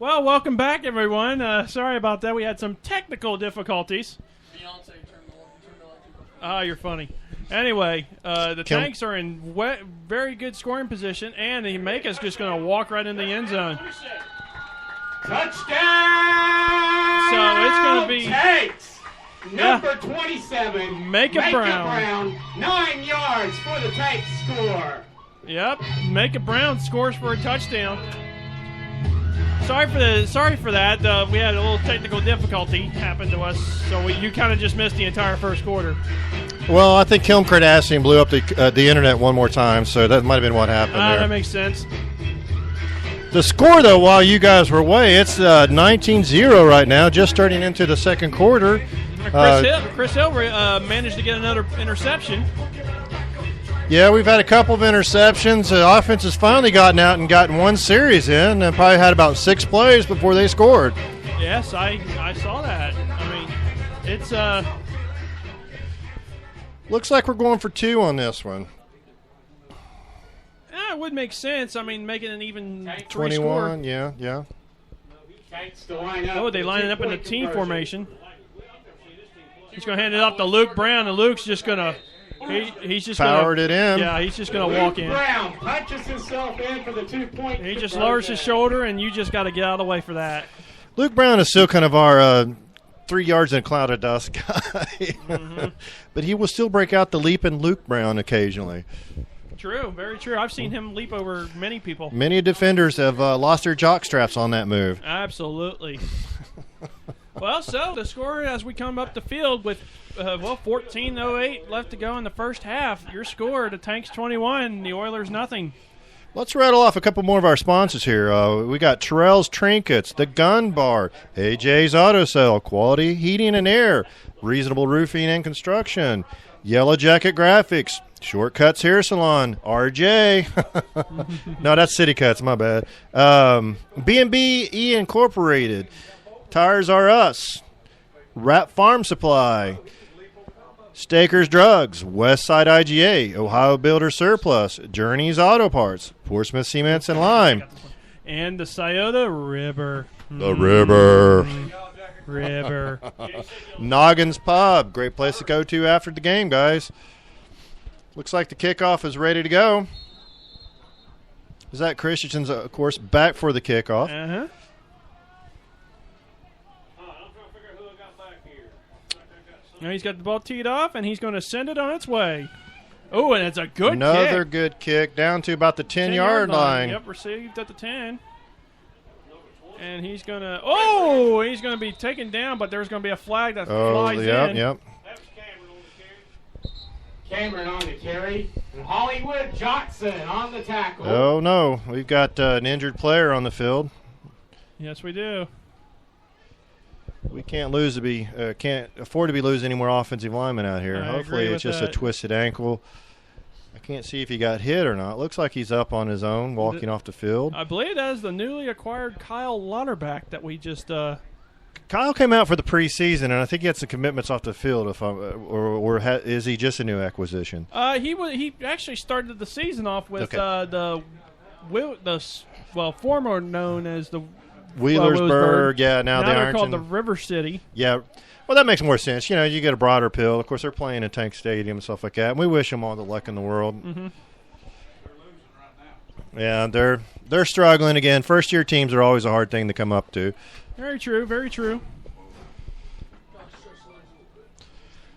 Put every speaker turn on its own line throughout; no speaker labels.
Well, welcome back, everyone. Sorry about that. We had some technical difficulties. You're funny. Anyway, the Tanks are in very good scoring position, and the Maka's just going to walk right in the end zone.
Touchdown!
So it's going to be
Tanks! Number 27,
Maka Brown.
9 yards for the Tanks score.
Yep, Maka Brown scores for a touchdown. Sorry for that. We had a little technical difficulty happen to us, so you kind of just missed the entire first quarter.
Well, I think Kilm Cardassian blew up the internet one more time, so that might have been what happened there.
That makes sense.
The score, though, while you guys were away, it's 19-0 right now, just starting into the second quarter.
Chris Hill managed to get another interception.
Yeah, we've had a couple of interceptions. The offense has finally gotten out and gotten one series in, and probably had about 6 plays before they scored.
Yes, I saw that. I mean, it's
looks like we're going for 2 on this one.
It would make sense. I mean, making an even
21,
score.
yeah.
Oh, they line it up in a team formation. He's going to hand it off to Luke Brown, and Luke's just going to he's just
powered it in.
Yeah, he's just going to walk in.
Brown punches himself in for the 2-point.
He just lowers his shoulder, and you just got to get out of the way for that.
Luke Brown is still kind of our 3 yards in a cloud of dust guy. Mm-hmm. But he will still break out the leaping Luke Brown occasionally.
True, very true. I've seen him leap over many people.
Many defenders have lost their jock straps on that move.
Absolutely. Well, so the score as we come up the field with 14:08 left to go in the first half. Your score: the Tanks 21, the Oilers nothing.
Let's rattle off a couple more of our sponsors here. We got Terrell's Trinkets, The Gun Bar, AJ's Auto Sale, Quality Heating and Air, Reasonable Roofing and Construction, Yellow Jacket Graphics, Shortcuts Hair Salon, RJ. No, that's City Cuts, my bad. B&B E Incorporated, Tires R Us, Wrap Farm Supply, Stakers Drugs, Westside IGA, Ohio Builder Surplus, Journeys Auto Parts, Portsmouth Cements and Lime.
And the Scioto River.
The river.
River.
Noggins Pub, great place to go to after the game, guys. Looks like the kickoff is ready to go. Zach Christensen's, of course, back for the kickoff.
Uh-huh. Now he's got the ball teed off, and he's going to send it on its way. Oh, and it's a good
Another
kick.
Good kick down to about the 10-yard line.
Yep, received at the 10. And he's going to be taken down, but there's going to be a flag that flies in.
Yep.
Cameron on the carry, and Hollywood Johnson on the tackle.
Oh, no. We've got an injured player on the field.
Yes, we do.
We can't afford to be losing any more offensive linemen out here. Hopefully it's just a twisted ankle. I can't see if he got hit or not. Looks like he's up on his own, walking off the field.
I believe that is the newly acquired Kyle Lauterbach that we just
Kyle came out for the preseason, and I think he had some commitments off the field. Is he just a new acquisition?
He actually started the season off with former known as the
Wheelersburg. Now the
they're
Ironton.
called the River City.
Yeah. Well, that makes more sense. You know, you get a broader appeal. Of course, they're playing in Tank Stadium and stuff like that. And we wish them all the luck in the world.
Mm-hmm.
Yeah, they're struggling again. First-year teams are always a hard thing to come up to.
Very true, very true.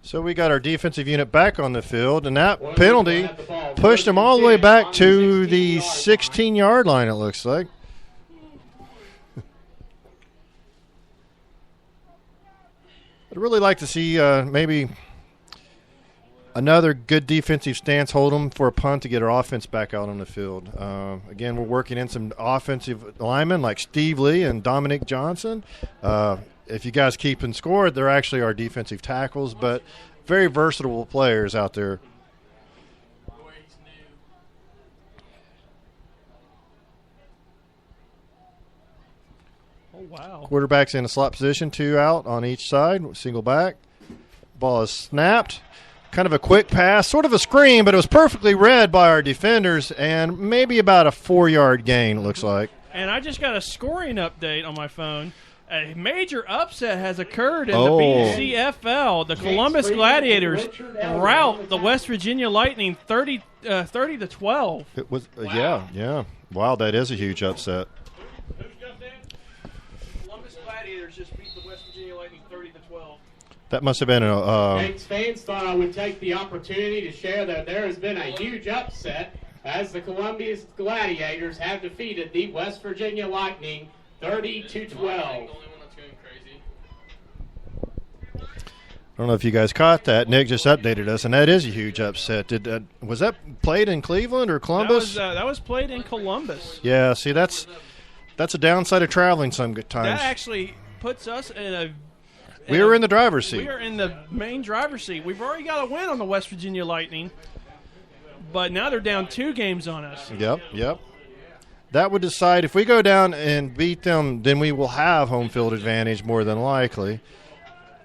So we got our defensive unit back on the field, and that penalty pushed them all the way back to the 16-yard line, it looks like. I'd really like to see maybe another good defensive stance, hold them for a punt to get our offense back out on the field. Again, we're working in some offensive linemen like Steve Lee and Dominic Johnson. If you guys keep in score, they're actually our defensive tackles, but very versatile players out there.
Oh, wow.
Quarterback's in a slot position, 2 out on each side, single back. Ball is snapped. Kind of a quick pass, sort of a screen, but it was perfectly read by our defenders, and maybe about a 4-yard gain, it looks like.
And I just got a scoring update on my phone. A major upset has occurred in the
Oh.
BCFL. The Columbus Gladiators rout the West Virginia Lightning 30 to 12.
It was, yeah. Wow, that is a huge upset.
Who's got that? Columbus Gladiators just beat the West Virginia Lightning 30 to 12.
That must have been a.
Tanks fans thought I would take the opportunity to share that there has been a huge upset as the Columbia Gladiators have defeated the West Virginia Lightning 30 to 12.
I don't know if you guys caught that. Nick just updated us, and that is a huge upset. Was that played in Cleveland or Columbus?
That was played in Columbus.
Yeah, see, that's a downside of traveling some good times.
That actually puts us in a.
We were in the driver's seat.
We are in the main driver's seat. We've already got a win on the West Virginia Lightning, but now they're down 2 games on us.
Yep. That would decide if we go down and beat them, then we will have home field advantage more than likely.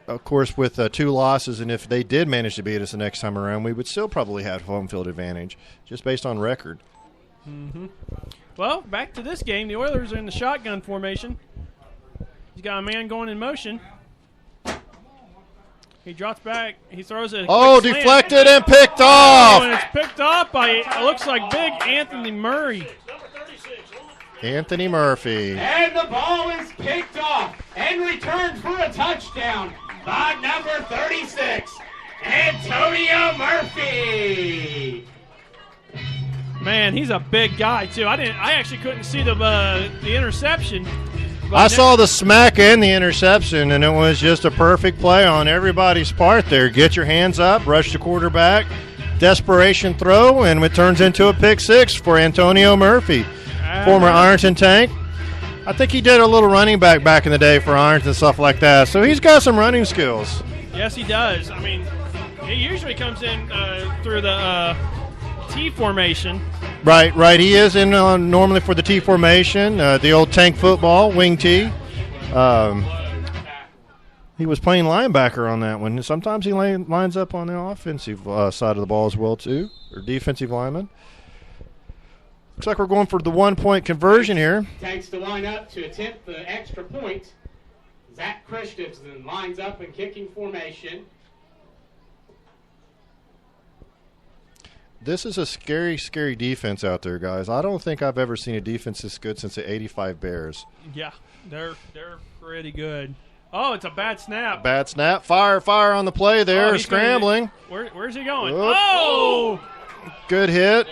Of course, with 2 losses, and if they did manage to beat us the next time around, we would still probably have home field advantage, just based on record.
Mm-hmm. Well, back to this game. The Oilers are in the shotgun formation. He's got a man going in motion. He drops back. He throws it.
Deflected and picked off.
And it's picked off by, it looks like big Anthony Murray.
Anthony Murphy.
And the ball is picked off and returned for a touchdown by number 36, Antonio Murphy.
Man, he's a big guy too. I actually couldn't see the interception.
I saw the smack and the interception, and it was just a perfect play on everybody's part there. Get your hands up, rush the quarterback, desperation throw, and it turns into a pick 6 for Antonio Murphy, former Ironton Tank. I think he did a little running back in the day for Ironton and stuff like that, so he's got some running skills.
Yes, he does. I mean, he usually comes in through the T formation.
Right. He is in normally for the T formation, the old tank football, wing T. He was playing linebacker on that one. Sometimes he lines up on the offensive side of the ball as well, too, or defensive lineman. Looks like we're going for the 1-point conversion here.
Takes to line up to attempt the extra point. Zach Christensen lines up in kicking formation.
This is a scary, scary defense out there, guys. I don't think I've ever seen a defense this good since the '85 Bears.
Yeah, they're pretty good. Oh, it's a bad snap.
Bad snap. Fire on the play there. Scrambling.
Where's he going?
Whoop.
Oh!
Good hit.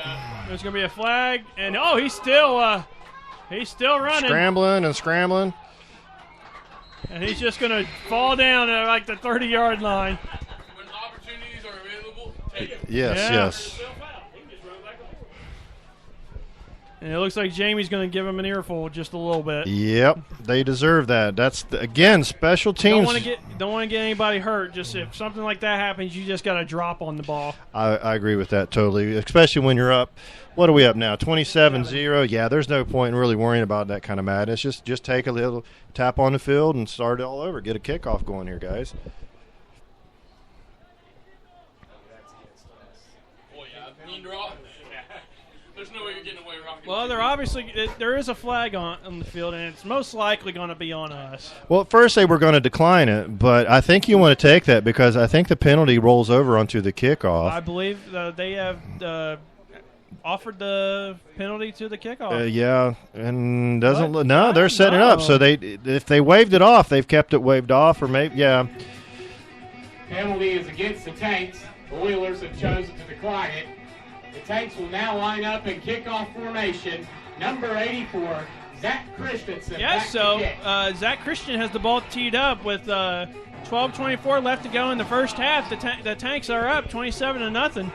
There's going to be a flag. And, he's still running.
Scrambling.
And he's just going to fall down at like the 30-yard line.
When opportunities are available, take it.
Yes.
And it looks like Jamie's going to give him an earful just a little bit.
Yep, they deserve that. That's, again, special teams.
Don't want to get anybody hurt. Just if something like that happens, you just got to drop on the ball.
I agree with that totally, especially when you're up. What are we up now, 27-0? Yeah, there's no point in really worrying about that kind of madness. Just take a little tap on the field and start it all over. Get a kickoff going here, guys.
There's no way you're getting away with it.
Well, there is a flag on the field, and it's most likely going to be on us.
Well, at first they were going to decline it, but I think you want to take that because I think the penalty rolls over onto the kickoff.
I believe they have offered the penalty to the kickoff.
Yeah, and they're setting it up. So if they waved it off, they've kept it waved off, or maybe
Penalty is against the Tanks. The Oilers have chosen to decline it. The Tanks will now line up in kickoff formation. Number 84, Zach Christensen.
Yes, Zach Christian has the ball teed up with 12:24 left to go in the first half. The Tanks are up 27-0.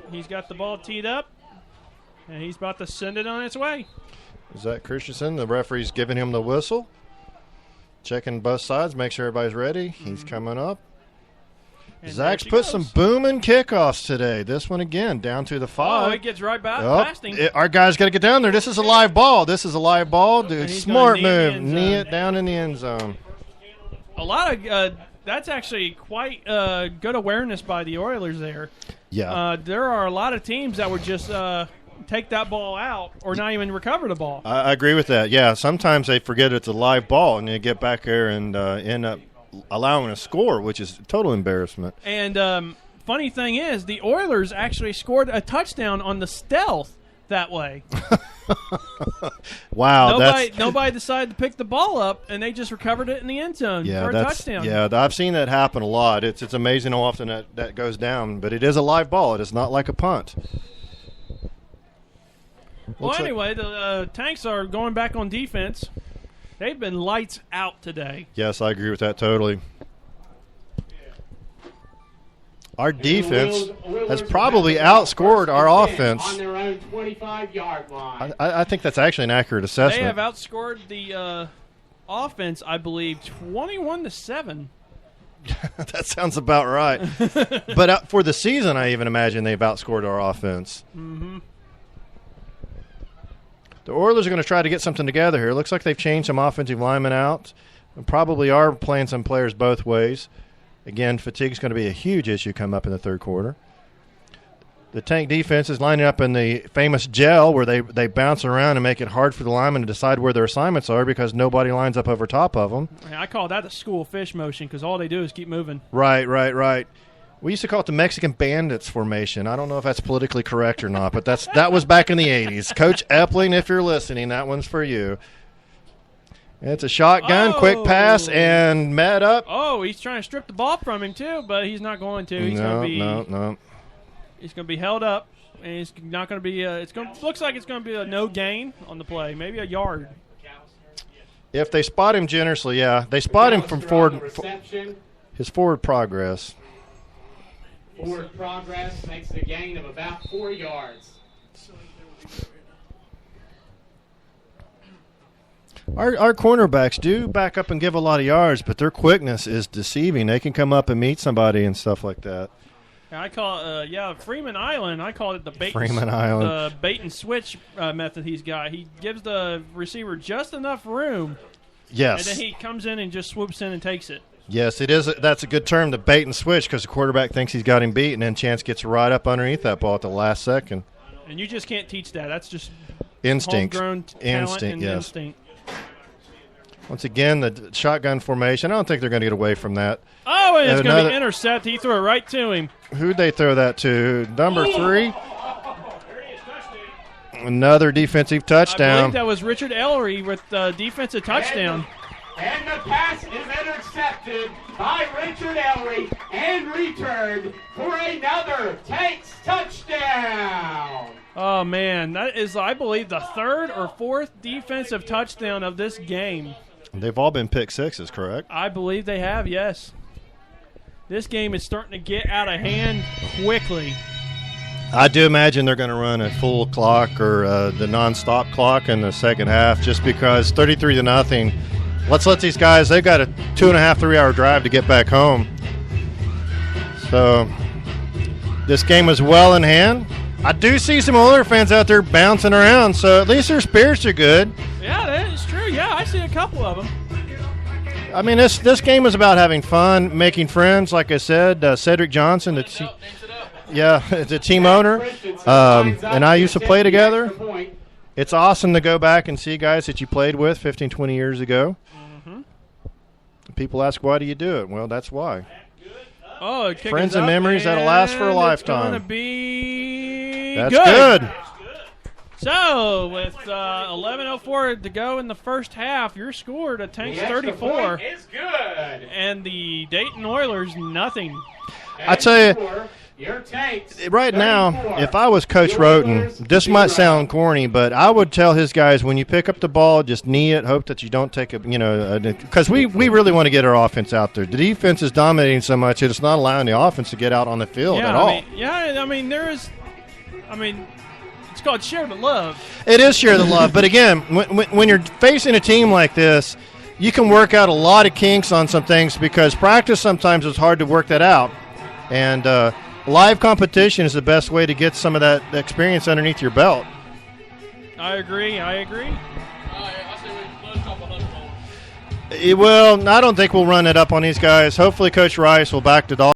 He's got the ball teed up, and he's about to send it on its way.
Zach Christensen, the referee's giving him the whistle, checking both sides, make sure everybody's ready. He's coming up. And Zach's put some booming kickoffs today. This one again, down to the 5.
Oh, he gets right past him.
Our guy's got to get down there. This is a live ball. Dude, smart move. Knee it down in the end zone.
A lot of that's actually quite good awareness by the Oilers there.
Yeah.
There are a lot of teams that would just take that ball out or not even recover the ball.
I agree with that. Yeah, sometimes they forget it's a live ball and they get back there and end up allowing a score, which is a total embarrassment.
And funny thing is, the Oilers actually scored a touchdown on the stealth that way.
Wow.
Nobody decided to pick the ball up, and they just recovered it in the end zone for a touchdown.
Yeah, I've seen that happen a lot. It's amazing how often that goes down, but it is a live ball. It is not like a punt.
Well, anyway, the Tanks are going back on defense. They've been lights out today.
Yes, I agree with that totally. Our defense has probably outscored our offense.
On their own 25-yard line.
I think that's actually an accurate assessment.
They have outscored the offense, I believe, 21-7.
That sounds about right. But for the season, I even imagine they've outscored our offense.
Mm-hmm.
The Oilers are going to try to get something together here. It looks like they've changed some offensive linemen out and probably are playing some players both ways. Again, fatigue is going to be a huge issue come up in the third quarter. The Tank defense is lining up in the famous gel where they bounce around and make it hard for the linemen to decide where their assignments are because nobody lines up over top of them.
I call that the school fish motion because all they do is keep moving.
Right. We used to call it the Mexican Bandits formation. I don't know if that's politically correct or not, but that was back in the 80s. Coach Epling, if you're listening, that one's for you. It's a shotgun, quick pass, and met up.
Oh, he's trying to strip the ball from him, too, but he's not going to. He's
No.
He's going to be held up, and it's not going to be looks like it's going to be a no gain on the play, maybe a yard.
If they spot him generously, yeah. They spot him from his forward progress.
Forward progress makes a gain of about 4 yards.
Our cornerbacks do back up and give a lot of yards, but their quickness is deceiving. They can come up and meet somebody and stuff like that.
I call it, Freeman Island. I call it the bait and switch method he's got. He gives the receiver just enough room.
Yes.
And then he comes in and just swoops in and takes it.
Yes, it is. That's a good term, the bait and switch, because the quarterback thinks he's got him beat, and then Chance gets right up underneath that ball at the last second.
And you just can't teach that. That's just
instinct.
Homegrown talent and instinct.
Once again, the shotgun formation. I don't think they're going to get away from that.
Oh, and it's going to be intercepted. He threw it right to him.
Who'd they throw that to? Number 3. Another defensive touchdown.
I believe that was Richard Ellery with the defensive touchdown.
And the pass is intercepted by Richard Ellery and returned for another Tanks touchdown.
Oh, man. That is, I believe, the third or fourth defensive touchdown of this game.
They've all been pick sixes, correct?
I believe they have, yes. This game is starting to get out of hand quickly.
I do imagine they're going to run a full clock or the nonstop clock in the second half just because 33-0. Let's let these guys, they've got a 2.5, 3-hour drive to get back home. So this game is well in hand. I do see some Oilers fans out there bouncing around, so at least their spirits are good.
Yeah, that is true. Yeah, I see a couple of them.
I mean, this game is about having fun, making friends. Like I said, Cedric Johnson, the team owner, and I used to play together. It's awesome to go back and see guys that you played with 15, 20 years ago.
Mm-hmm.
People ask, why do you do it? Well, that's why.
Oh,
friends and memories that'll last for a lifetime.
It's going to be
good.
So, with 11:04 to go in the first half, your score to Tanks 34.
Is good.
And the Dayton Oilers, nothing.
I tell you,
your Tanks,
right now, if I was Coach Roten, this might sound corny, but I would tell his guys, when you pick up the ball, just knee it, hope that you don't take because we really want to get our offense out there. The defense is dominating so much, it's not allowing the offense to get out on the field at all.
It's called share the love.
It is share the love, but again, when you're facing a team like this, you can work out a lot of kinks on some things because practice sometimes is hard to work that out. And live competition is the best way to get some of that experience underneath your belt.
I agree.
Well, I don't think we'll run it up on these guys. Hopefully, Coach Rice will back the dog.